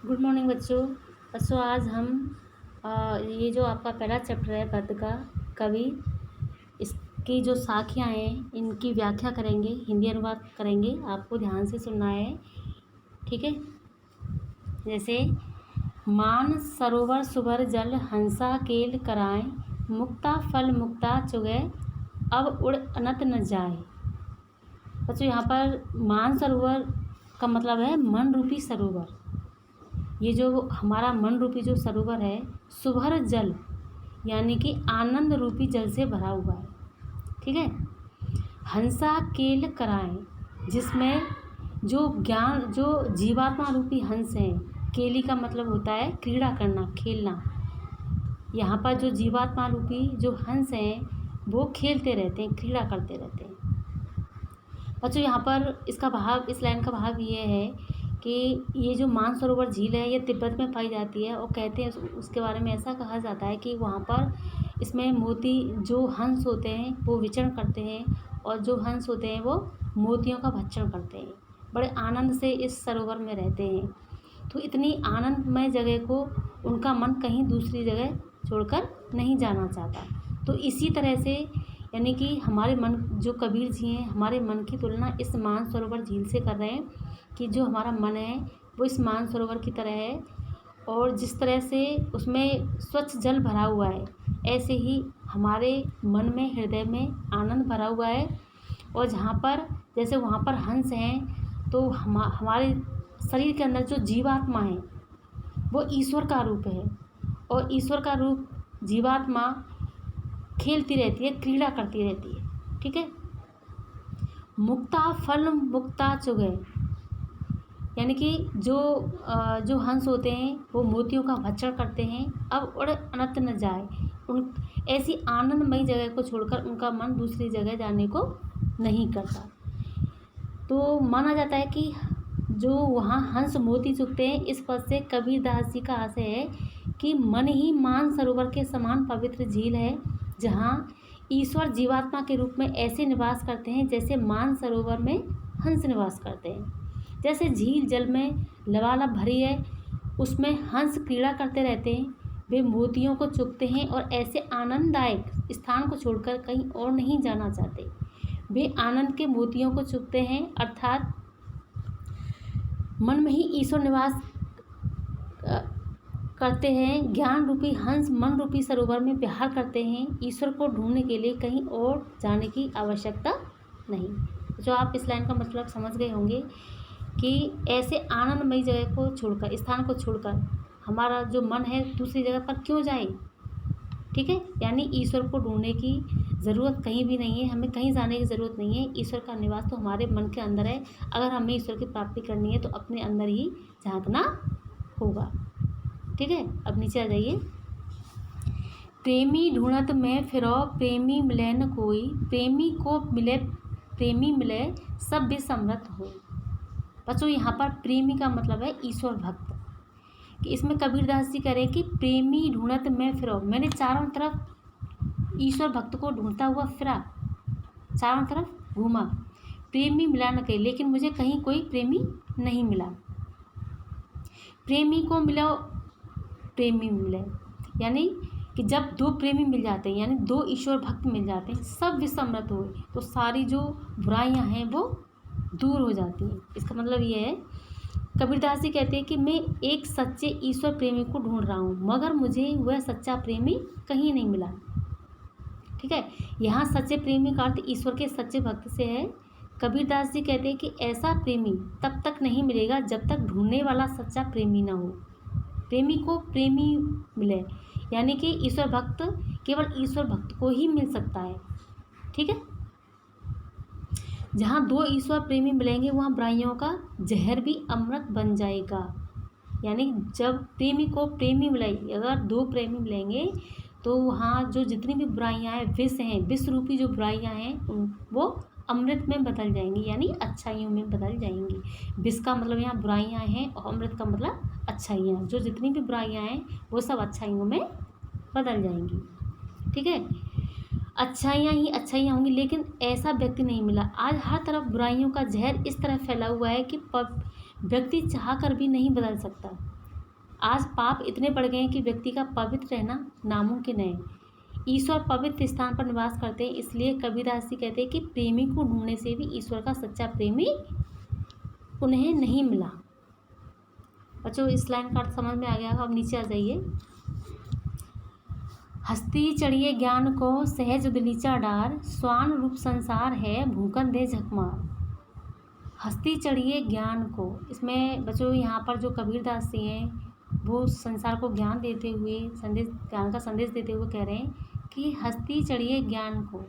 Good morning बच्चों। आज हम ये जो आपका पहला चैप्टर है पद का कवि, इसकी जो साखियाँ हैं इनकी व्याख्या करेंगे, हिंदी अनुवाद करेंगे। आपको ध्यान से सुनना है, ठीक है। जैसे मान सरोवर सुभर जल हंसा केल कराएं, मुक्ता फल मुक्ता चुगै अब उड़ अनत न जाए। बच्चों यहाँ पर मान सरोवर का मतलब है मन रूपी सरोवर। ये जो हमारा मन रूपी जो सरोवर है, सुभर जल यानी कि आनंद रूपी जल से भरा हुआ है, ठीक है। हंसा केल कराएं, जिसमें जो ज्ञान जो जीवात्मा रूपी हंस है, केली का मतलब होता है क्रीड़ा करना, खेलना। यहाँ पर जो जीवात्मा रूपी जो हंस हैं वो खेलते रहते हैं, क्रीड़ा करते रहते हैं। बच्चों यहाँ पर इसका भाव, इस लाइन का भाव ये है कि ये जो मानसरोवर झील है ये तिब्बत में पाई जाती है, और कहते हैं उसके बारे में ऐसा कहा जाता है कि वहाँ पर इसमें मोती जो हंस होते हैं वो विचरण करते हैं, और जो हंस होते हैं वो मोतियों का भक्षण करते हैं। बड़े आनंद से इस सरोवर में रहते हैं। तो इतनी आनंदमय जगह को उनका मन कहीं दूसरी जगह छोड़कर नहीं जाना चाहता। तो इसी तरह से यानी कि हमारे मन, जो कबीर जी हैं, हमारे मन की तुलना इस मानसरोवर झील से कर रहे हैं कि जो हमारा मन है वो इस मानसरोवर की तरह है, और जिस तरह से उसमें स्वच्छ जल भरा हुआ है, ऐसे ही हमारे मन में, हृदय में आनंद भरा हुआ है। और जहाँ पर जैसे वहाँ पर हंस हैं, तो हमारे शरीर के अंदर जो जीवात्मा है वो ईश्वर का रूप है, और ईश्वर का रूप जीवात्मा खेलती रहती है, क्रीड़ा करती रहती है, ठीक है। मुक्ता फल मुक्ता चुगै, यानी कि जो हंस होते हैं वो मोतियों का भक्षण करते हैं, अब उड़ अनत न जाए। उन ऐसी आनंदमयी जगह को छोड़कर उनका मन दूसरी जगह जाने को नहीं करता। तो माना जाता है कि जो वहाँ हंस मोती चुगते हैं, इस पद से कबीरदास जी का आशय है कि मन ही मान सरोवर के समान पवित्र झील है, जहाँ ईश्वर जीवात्मा के रूप में ऐसे निवास करते हैं जैसे मान सरोवर में हंस निवास करते हैं। जैसे झील जल में लबालब भरी है, उसमें हंस क्रीड़ा करते रहते हैं, वे मोतियों को चुगते हैं और ऐसे आनंददायक स्थान को छोड़कर कहीं और नहीं जाना चाहते। वे आनंद के मोतियों को चुगते हैं, अर्थात मन में ही ईश्वर निवास करते हैं। ज्ञान रूपी हंस मन रूपी सरोवर में विहार करते हैं। ईश्वर को ढूंढने के लिए कहीं और जाने की आवश्यकता नहीं। जो आप इस लाइन का मतलब समझ गए होंगे कि ऐसे आनंदमयी जगह को छोड़कर, स्थान को छोड़कर हमारा जो मन है दूसरी जगह पर क्यों जाए, ठीक है। यानी ईश्वर को ढूंढने की ज़रूरत कहीं भी नहीं है, हमें कहीं जाने की ज़रूरत नहीं है। ईश्वर का निवास तो हमारे मन के अंदर है। अगर हमें ईश्वर की प्राप्ति करनी है तो अपने अंदर ही झांकना होगा, ठीक है। अब नीचे आ जाइए। प्रेमी ढूंढत में फिरो प्रेमी मिले न कोई, प्रेमी को मिले प्रेमी मिले सब विसमृत हो। बच्चों यहाँ पर प्रेमी का मतलब है ईश्वर भक्त, कि इसमें कबीरदास जी कह रहे हैं कि प्रेमी ढूंढत में फिरो, मैंने चारों तरफ ईश्वर भक्त को ढूंढता हुआ फिरा, चारों तरफ घूमा, प्रेमी मिला न कहीं, लेकिन मुझे कहीं कोई प्रेमी नहीं मिला। प्रेमी को मिलो प्रेमी मिले, यानी कि जब दो प्रेमी मिल जाते हैं, यानी दो ईश्वर भक्त मिल जाते हैं, सब विसमृत हो, तो सारी जो बुराइयां हैं वो दूर हो जाती हैं। इसका मतलब ये है, कबीरदास जी कहते हैं कि मैं एक सच्चे ईश्वर प्रेमी को ढूंढ रहा हूँ, मगर मुझे वह सच्चा प्रेमी कहीं नहीं मिला, ठीक है। यहाँ सच्चे प्रेमी का अर्थ ईश्वर के सच्चे भक्त से है। कबीरदास जी कहते हैं कि ऐसा प्रेमी तब तक नहीं मिलेगा जब तक ढूंढने वाला सच्चा प्रेमी ना हो। प्रेमी को प्रेमी मिले, यानी कि ईश्वर भक्त केवल ईश्वर भक्त को ही मिल सकता है, ठीक है। जहाँ दो ईश्वर प्रेमी मिलेंगे वहाँ बुराइयों का जहर भी अमृत बन जाएगा। यानी जब प्रेमी को प्रेमी मिलेगी, अगर दो प्रेमी मिलेंगे तो वहाँ जो जितनी भी बुराइयाँ हैं, विष हैं, विष रूपी जो बुराइयाँ हैं वो अमृत में बदल जाएंगी, यानी अच्छाइयों में बदल जाएंगी। विष का मतलब यहाँ बुराइयाँ हैं, और अमृत का मतलब अच्छाइयाँ। जो जितनी भी बुराइयाँ हैं वो सब अच्छाइयों में बदल जाएंगी, ठीक है। अच्छाइयाँ ही अच्छाइयाँ होंगी, लेकिन ऐसा व्यक्ति नहीं मिला। आज हर तरफ बुराइयों का जहर इस तरह फैला हुआ है कि व्यक्ति चाह कर भी नहीं बदल सकता। आज पाप इतने बढ़ गए हैं कि व्यक्ति का पवित्र रहना नामुमकिन है। ईश्वर पवित्र स्थान पर निवास करते हैं, इसलिए कबीरदास जी कहते हैं कि प्रेमी को ढूंढने से भी ईश्वर का सच्चा प्रेमी उन्हें नहीं मिला। बच्चों इस लाइन का अर्थ समझ में आ गया। अब नीचे आ जाइए। हस्ती चढ़िए ज्ञान को सहज उदलीचा डार, स्वान रूप संसार है भूकन दे झकमार। हस्ती चढ़िए ज्ञान को, इसमें बच्चों यहाँ पर जो कबीरदास जी हैं वो संसार को ज्ञान देते हुए ज्ञान का संदेश देते हुए कह रहे हैं कि हस्ती चढ़िए ज्ञान को,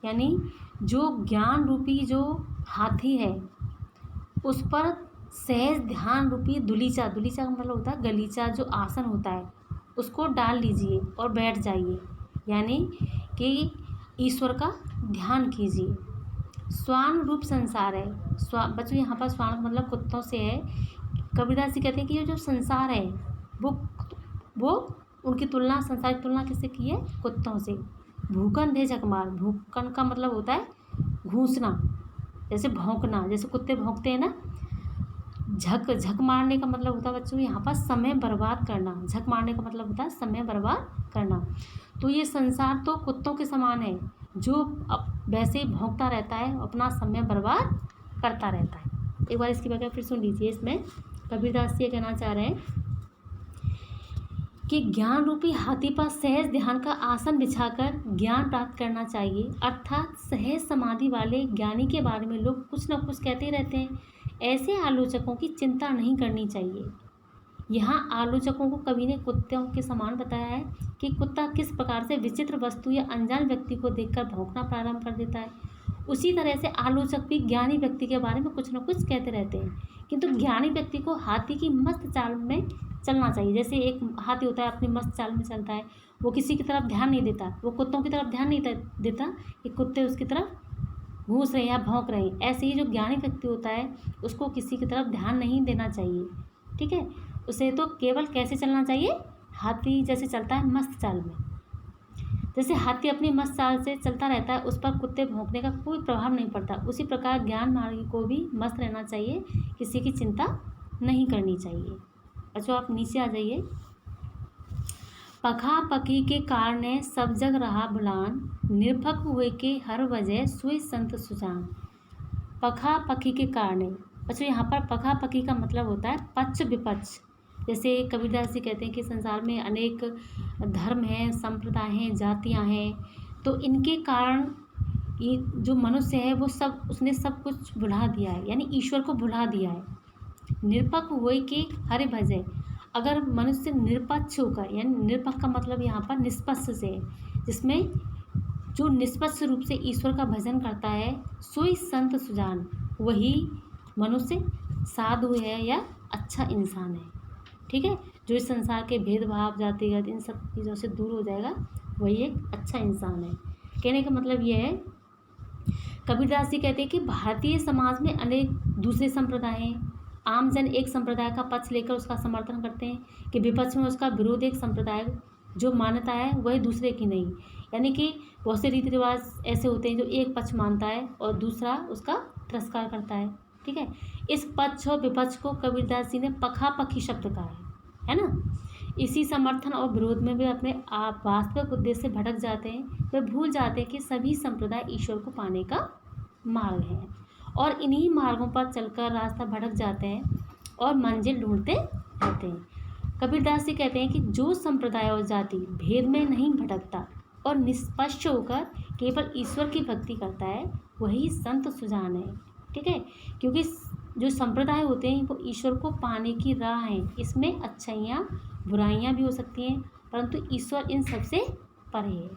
यानी जो ज्ञान रूपी जो हाथी है उस पर सहज ध्यान रूपी दुलीचा, दुलीचा का मतलब होता है गलीचा, जो आसन होता है उसको डाल लीजिए और बैठ जाइए, यानी कि ईश्वर का ध्यान कीजिए। स्वान रूप संसार है। बच्चों यहाँ पर स्वान मतलब कुत्तों से है। कबीरदास जी कहते हैं कि ये जो संसार है वो उनकी तुलना, संसार की तुलना किससे की है? कुत्तों से। भूकन दे झकमार, भूकन का मतलब होता है घूंसना, जैसे भौंकना, जैसे कुत्ते भौंकते हैं ना। झक मारने का मतलब होता है बच्चों यहाँ पर समय बर्बाद करना। झक मारने का मतलब होता है समय बर्बाद करना। तो ये संसार तो कुत्तों के समान है, जो वैसे ही भौंकता रहता है, अपना समय बर्बाद करता रहता है। एक बार इसकी व्याख्या फिर सुन लीजिए। इसमें कबीरदास ये कहना चाह रहे हैं कि ज्ञान रूपी हाथी पर सहज ध्यान का आसन बिछाकर ज्ञान प्राप्त करना चाहिए। अर्थात सहज समाधि वाले ज्ञानी के बारे में लोग कुछ न कुछ कहते रहते हैं। ऐसे आलोचकों की चिंता नहीं करनी चाहिए। यहाँ आलोचकों को कवि ने कुत्तों के समान बताया है कि कुत्ता किस प्रकार से विचित्र वस्तु या अनजान व्यक्ति को देखकर भौंकना प्रारंभ कर देता है, उसी तरह से आलोचक भी ज्ञानी व्यक्ति के बारे में कुछ न कुछ कहते रहते हैं। किंतु ज्ञानी व्यक्ति को हाथी की मस्त चाल में चलना चाहिए। जैसे एक हाथी होता है अपनी मस्त चाल में चलता है, वो किसी की तरफ ध्यान नहीं देता, वो कुत्तों की तरफ ध्यान नहीं देता कि कुत्ते उसकी तरफ घूस रहे हैं या भौंक रहे हैं। ऐसे ही जो ज्ञानी व्यक्ति होता है उसको किसी की तरफ ध्यान नहीं देना चाहिए। ठीक है, उसे तो केवल कैसे चलना चाहिए? हाथी जैसे चलता है मस्त चाल में। जैसे हाथी अपनी मस्त चाल से चलता रहता है, उस पर कुत्ते भौंकने का कोई प्रभाव नहीं पड़ता, उसी प्रकार ज्ञान मार्गी को भी मस्त रहना चाहिए, किसी की चिंता नहीं करनी चाहिए। अच्छा आप नीचे आ जाइए। पखा पखी के कारण सब जग रहा भुलान, निरपक हुए के हर वजह सुई संत सुजान। पखा पखी के कारण, अच्छा यहाँ पर पखा पखी का मतलब होता है पक्ष विपक्ष। जैसे कबीरदास जी कहते हैं कि संसार में अनेक धर्म हैं, संप्रदाय हैं, जातियाँ हैं, तो इनके कारण ये जो मनुष्य है वो उसने सब कुछ भुला दिया है, यानी ईश्वर को भुला दिया है। निरपक हुए के हरे भजे, अगर मनुष्य निरपक्ष होकर, यानी निरपक्ष का मतलब यहाँ पर निष्पक्ष से है, जिसमें जो निष्पक्ष रूप से ईश्वर का भजन करता है, सोई संत सुजान, वही मनुष्य साधु है या अच्छा इंसान है। ठीक है, जो इस संसार के भेदभाव, जातिगत, इन सब चीज़ों से दूर हो जाएगा, वही एक अच्छा इंसान है। कहने का मतलब ये है, कबीरदास जी कहते हैं कि भारतीय समाज में अनेक दूसरे संप्रदाय हैं। आमजन एक संप्रदाय का पक्ष लेकर उसका समर्थन करते हैं कि विपक्ष में उसका विरोध एक संप्रदाय जो मान्यता है वही दूसरे की नहीं। यानी कि बहुत से रीति रिवाज ऐसे होते हैं जो एक पक्ष मानता है और दूसरा उसका तिरस्कार करता है। ठीक है, इस पक्ष और विपक्ष को कबीरदास जी ने पखापखी शब्द कहा है ना। इसी समर्थन और विरोध में वे अपने आप वास्तविक उद्देश्य से भटक जाते हैं। वे भूल जाते हैं कि सभी संप्रदाय ईश्वर को पाने का मार्ग है और इन्हीं मार्गों पर चलकर रास्ता भटक जाते हैं और मंजिल ढूंढते रहते हैं। कबीरदास जी कहते हैं कि जो संप्रदाय और जाति भेद में नहीं भटकता और निष्पक्ष होकर केवल ईश्वर की भक्ति करता है, वही संत सुजान है। ठीक है, क्योंकि जो संप्रदाय होते हैं वो ईश्वर को पाने की राह है। इसमें अच्छाइयाँ बुराइयाँ भी हो सकती हैं, परंतु ईश्वर इन सबसे परे है।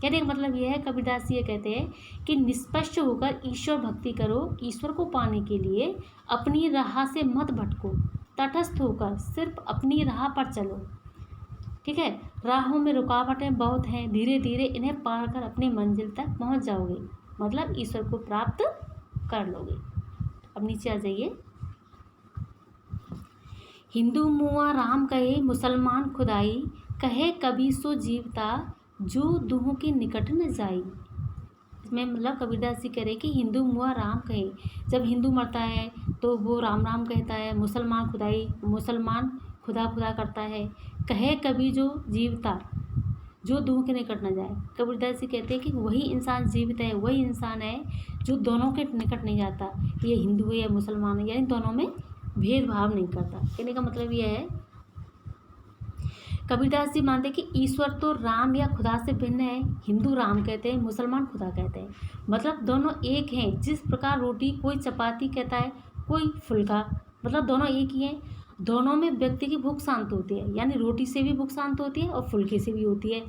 कहने का मतलब यह है, कबीरदास जी ये कहते हैं कि निष्पक्ष होकर ईश्वर भक्ति करो। ईश्वर को पाने के लिए अपनी राह से मत भटको, तटस्थ होकर सिर्फ अपनी राह पर चलो। ठीक है, राहों में रुकावटें बहुत हैं, धीरे धीरे इन्हें पार कर अपनी मंजिल तक पहुंच जाओगे, मतलब ईश्वर को प्राप्त कर लोगे। अब नीचे आ जाइए। हिंदू मुआ राम कहे, मुसलमान खुदाई, कहे कभी सो जीवता, जो दूहों के निकट न जाई। इसमें मतलब कबीरदास जी कह रहे कि हिंदू मुआ राम कहे, जब हिंदू मरता है तो वो राम राम कहता है, मुसलमान खुदाई, मुसलमान खुदा खुदा करता है, कहे कभी जो जीवता जो दोनों के निकट न जाए। कबीरदास जी कहते हैं कि वही इंसान जीवित है, वही इंसान है जो दोनों के निकट नहीं जाता, ये हिंदू है या मुसलमान है, यानी दोनों में भेदभाव नहीं करता। कहने का मतलब यह है, कबीरदास जी मानते हैं कि ईश्वर तो राम या खुदा से भिन्न है। हिंदू राम कहते हैं, मुसलमान खुदा कहते हैं, मतलब दोनों एक हैं। जिस प्रकार रोटी कोई चपाती कहता है, कोई फुल्का, मतलब दोनों एक ही हैं। दोनों में व्यक्ति की भूख शांत होती है, यानी रोटी से भी भूख शांत होती है और फुल्के से भी होती है।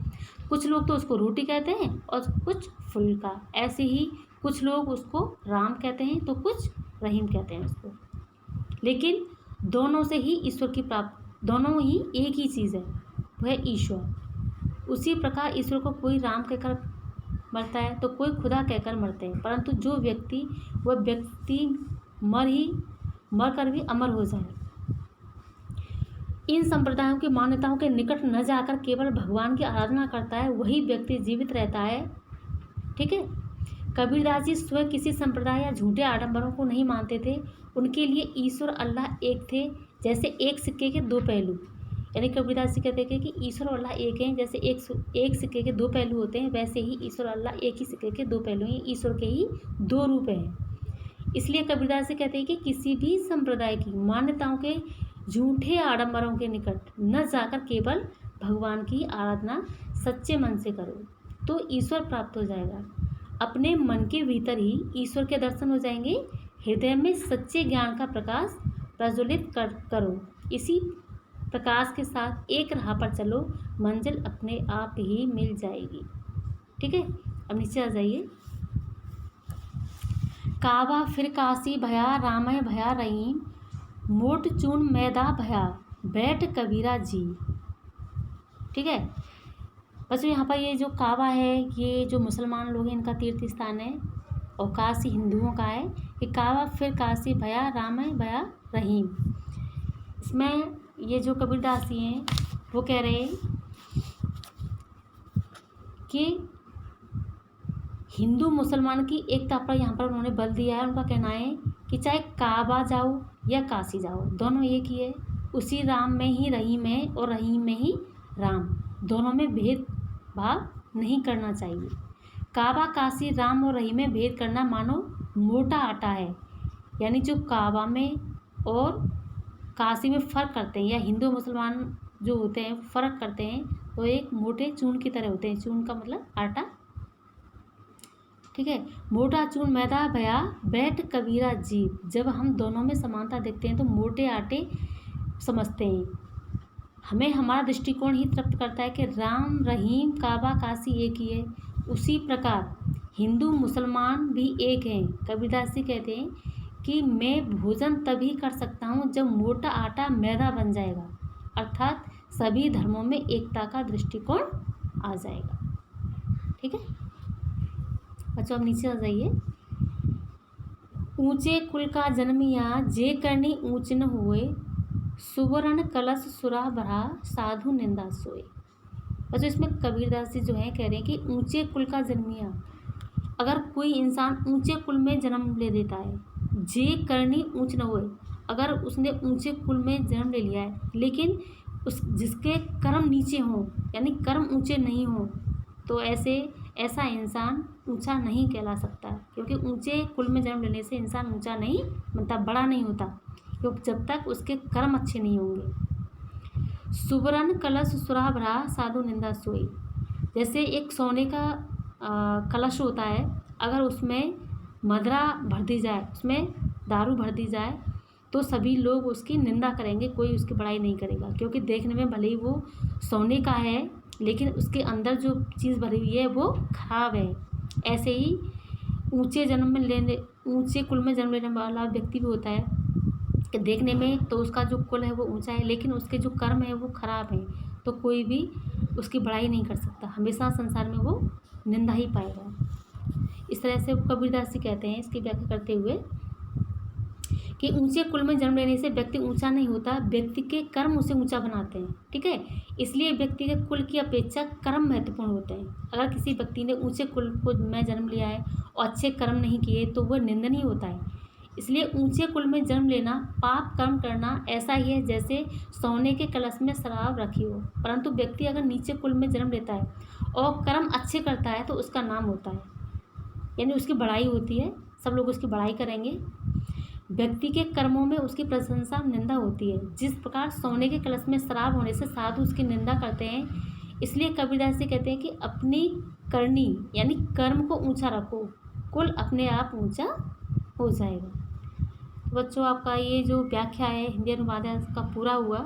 कुछ लोग तो उसको रोटी कहते हैं और कुछ फुल्का। ऐसे ही कुछ लोग उसको राम कहते हैं तो कुछ रहीम कहते हैं उसको, लेकिन दोनों से ही ईश्वर की प्राप्त, दोनों ही एक ही चीज़ है, वह ईश्वर। उसी प्रकार ईश्वर को कोई राम कहकर मरता है तो कोई खुदा कहकर मरते हैं, परंतु जो व्यक्ति, वह व्यक्ति मर कर भी अमर हो जाए, इन संप्रदायों की मान्यताओं के निकट न जाकर केवल भगवान की आराधना करता है, वही व्यक्ति जीवित रहता है। ठीक है। कबीरदास जी स्वयं किसी संप्रदाय या झूठे आडंबरों को नहीं मानते थे। उनके लिए ईश्वर अल्लाह एक थे, जैसे एक सिक्के के दो पहलू। यानी कबीरदास जी कहते हैं कि ईश्वर और अल्लाह एक हैं, जैसे एक सिक्के के दो पहलू होते हैं, वैसे ही ईश्वर और अल्लाह एक ही सिक्के के दो पहलू हैं। ईश्वर के ही दो रूप हैं। इसलिए कबीरदास जी कहते हैं कि किसी भी संप्रदाय की मान्यताओं के झूठे आडंबरों के निकट न जाकर केवल भगवान की आराधना सच्चे मन से करो तो ईश्वर प्राप्त हो जाएगा। अपने मन के भीतर ही ईश्वर के दर्शन हो जाएंगे। हृदय में सच्चे ज्ञान का प्रकाश प्रज्वलित करो। इसी प्रकाश के साथ एक राह पर चलो, मंजिल अपने आप ही मिल जाएगी। ठीक है। अब नीचे आ जाइए। काबा फिर काशी भया, रामय भया रहीम, मोट चून मैदा भया, बैठ कबीरा जी। ठीक है। बस यहाँ पर ये जो काबा है, ये जो मुसलमान लोग हैं इनका तीर्थ स्थान है, और काशी हिंदुओं का है। कि काबा फिर काशी भया, रामय भया रहीम। इसमें ये जो कबीरदास जी हैं वो कह रहे हैं कि हिंदू मुसलमान की एकता पर यहाँ पर उन्होंने बल दिया है। उनका कहना है कि चाहे काबा जाओ या काशी जाओ, दोनों एक ही है। उसी राम में ही रहीम है और रहीम में ही राम। दोनों में भेदभाव नहीं करना चाहिए। काबा, काशी, राम और रहीम में भेद करना मानो मोटा आटा है। यानी जो काबा में और काशी में फ़र्क करते हैं, या हिंदू मुसलमान जो होते हैं फ़र्क करते हैं, तो एक मोटे चून की तरह होते हैं। चून का मतलब आटा। ठीक है। मोटा चून मैदा भया, बैठ कबीरा जीव। जब हम दोनों में समानता देखते हैं तो मोटे आटे समझते हैं। हमें हमारा दृष्टिकोण ही तृप्त करता है कि राम, रहीम, काबा, काशी एक ही है। उसी प्रकार हिंदू मुसलमान भी एक हैं। कबीरदास जी कहते हैं कि मैं भोजन तभी कर सकता हूँ जब मोटा आटा मैदा बन जाएगा, अर्थात सभी धर्मों में एकता का दृष्टिकोण आ जाएगा। ठीक है। अच्छा, अब नीचे आ जाइए। ऊंचे कुल का जन्मिया, जे करनी ऊंच न हुए, सुवर्ण कलश सुरा भरा, साधु निंदा सोए। अच्छा, इसमें कबीरदास जी जो है कह रहे हैं कि ऊंचे कुल का जन्मिया, अगर कोई इंसान ऊंचे कुल में जन्म ले देता है, जे करनी ऊंच न होए, अगर उसने ऊंचे कुल में जन्म ले लिया है लेकिन उस जिसके कर्म नीचे हों, यानी कर्म ऊंचे नहीं हों, तो ऐसा इंसान ऊंचा नहीं कहला सकता। क्योंकि ऊंचे कुल में जन्म लेने से इंसान ऊंचा नहीं बनता, बड़ा नहीं होता, क्योंकि जब तक उसके कर्म अच्छे नहीं होंगे। सुवर्ण कलश सुरा भरा, साधु निंदा सोई। जैसे एक सोने का कलश होता है, अगर उसमें मदरा भर दी जाए, उसमें दारू भर दी जाए, तो सभी लोग उसकी निंदा करेंगे, कोई उसकी बड़ाई नहीं करेगा। क्योंकि देखने में भले ही वो सोने का है, लेकिन उसके अंदर जो चीज़ भरी हुई है वो खराब है। ऐसे ही ऊंचे कुल में जन्म लेने वाला व्यक्ति भी होता है कि देखने में तो उसका जो कुल है वो ऊंचा है, लेकिन उसके जो कर्म है वो खराब है, तो कोई भी उसकी बड़ाई नहीं कर सकता, हमेशा संसार में वो निंदा ही पाएगा। इस तरह से कबीरदास जी कहते हैं इसकी व्याख्या करते हुए कि ऊंचे कुल में जन्म लेने से व्यक्ति ऊंचा नहीं होता, व्यक्ति के कर्म उसे ऊंचा बनाते हैं। ठीक है। इसलिए व्यक्ति के कुल की अपेक्षा कर्म महत्वपूर्ण होते हैं। अगर किसी व्यक्ति ने ऊंचे कुल को में जन्म लिया है और अच्छे कर्म नहीं किए तो वह निंदनीय होता है। इसलिए ऊंचे कुल में जन्म लेना, पाप कर्म करना ऐसा ही है जैसे सोने के कलश में शराब रखी हो। परंतु व्यक्ति अगर नीचे कुल में जन्म लेता है और कर्म अच्छे करता है तो उसका नाम होता है, यानी उसकी बड़ाई होती है, सब लोग उसकी बड़ाई करेंगे। व्यक्ति के कर्मों में उसकी प्रशंसा निंदा होती है। जिस प्रकार सोने के कलश में शराब होने से साधु उसकी निंदा करते हैं, इसलिए कबीरदास जी कहते हैं कि अपनी करनी यानी कर्म को ऊंचा रखो, कुल अपने आप ऊंचा हो जाएगा। बच्चों, आपका ये जो व्याख्या है हिंदी अनुवाद का पूरा हुआ,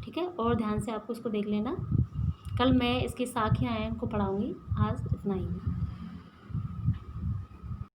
ठीक है, और ध्यान से आपको इसको देख लेना। कल मैं इसकी साखियाँ हैं उनको पढ़ाऊँगी। आज इतना ही।